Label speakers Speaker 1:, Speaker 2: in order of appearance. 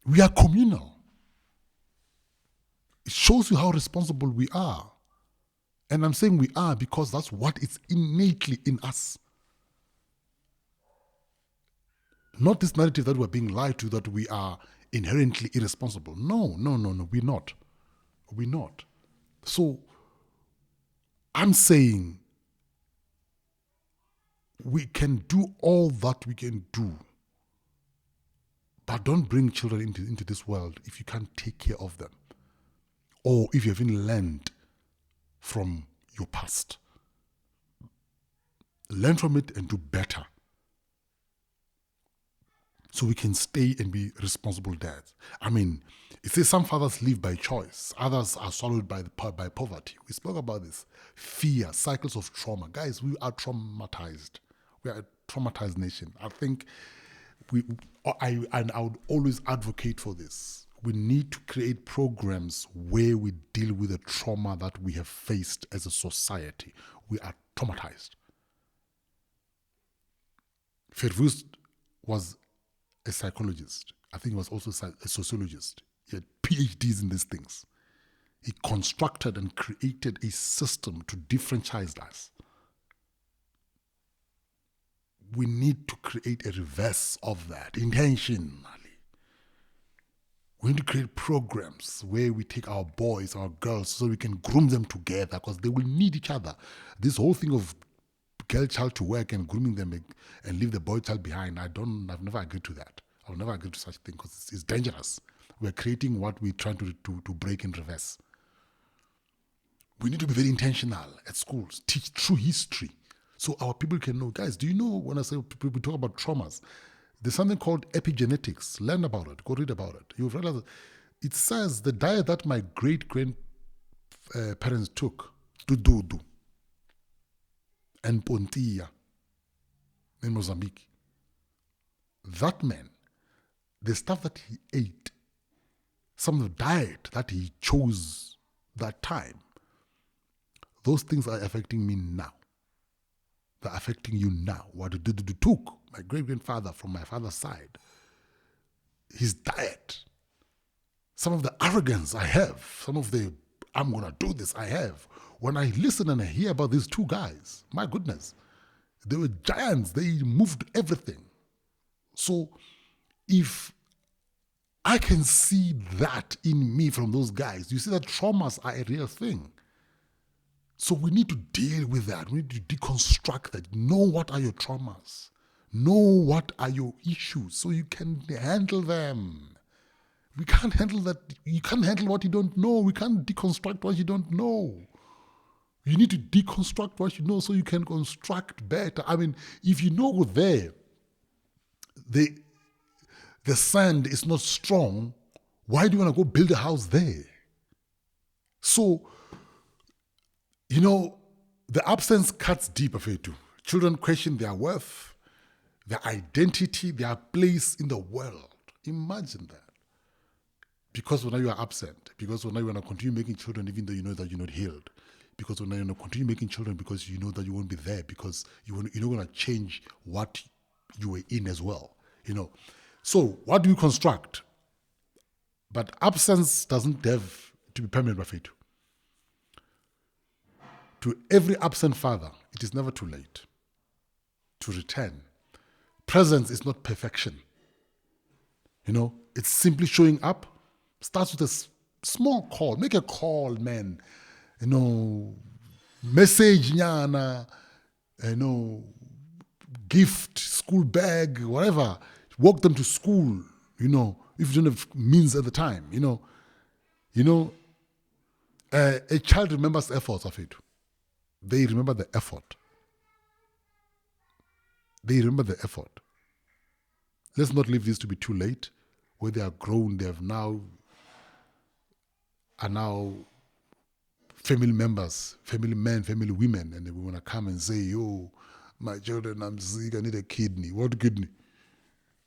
Speaker 1: We are communal. It shows you how responsible we are. And I'm saying we are because that's what is innately in us. Not this narrative that we're being lied to, that we are inherently irresponsible. No, we're not. We're not. So I'm saying we can do all that we can do, but don't bring children into this world if you can't take care of them, or if you haven't learned from your past. Learn from it and do better, so we can stay and be responsible dads. I mean, it says some fathers live by choice, others are swallowed by poverty. We spoke about this. Fear, cycles of trauma. Guys, we are traumatized. We are a traumatized nation. I think I would always advocate for this. We need to create programs where we deal with the trauma that we have faced as a society. We are traumatized. Verwoest was a psychologist. I think he was also a sociologist. He had PhDs in these things. He constructed and created a system to disfranchise us. We need to create a reverse of that intentionally. We need to create programs where we take our boys, our girls, so we can groom them together, because they will need each other. This whole thing of girl child to work and grooming them and leave the boy child behind, I've never agreed to that. I'll never agree to such a thing, because it's dangerous. We're creating what we're trying to break in reverse. We need to be very intentional at schools, teach true history, so our people can know. Guys, do you know, when I say people talk about traumas, there's something called epigenetics. Learn about it. Go read about it. You'll realize it says the diet that my great-grandparents took, dudu and pontia in Mozambique, that man, the stuff that he ate, some of the diet that he chose that time, those things are affecting me now. They're affecting you now. What the dudu took, my great-grandfather from my father's side, his diet, some of the arrogance I have, some of the I'm going to do this I have. When I listen and I hear about these two guys, my goodness, they were giants. They moved everything. So if I can see that in me from those guys, you see that traumas are a real thing. So we need to deal with that. We need to deconstruct that. Know what are your traumas. Know what are your issues so you can handle them. We can't handle that. You can't handle what you don't know. We can't deconstruct what you don't know. You need to deconstruct what you know so you can construct better. I mean, if you know there, the sand is not strong, why do you want to go build a house there? So, you know, the absence cuts deep, Afetu. Children question their worth, their identity, their place in the world. Imagine that. Because now you are absent. Because now you want to continue making children even though you know that you're not healed. Because now you want to continue making children because you know that you won't be there. Because you're not going to change what you were in as well. You know. So what do you construct? But absence doesn't have to be permanent, Afetu. To every absent father, it is never too late to return. Presence is not perfection. You know, it's simply showing up. Starts with a small call. Make a call, man. You know, message, nyana, you know, gift, school bag, whatever. Walk them to school, you know, if you don't have means at the time, you know. A child remembers the efforts of it. They remember the effort. They remember the effort. Let's not leave this to be too late. Where they are grown, are now family members, family men, family women, and they want to come and say, yo, my children, I'm sick, I need a kidney. What kidney?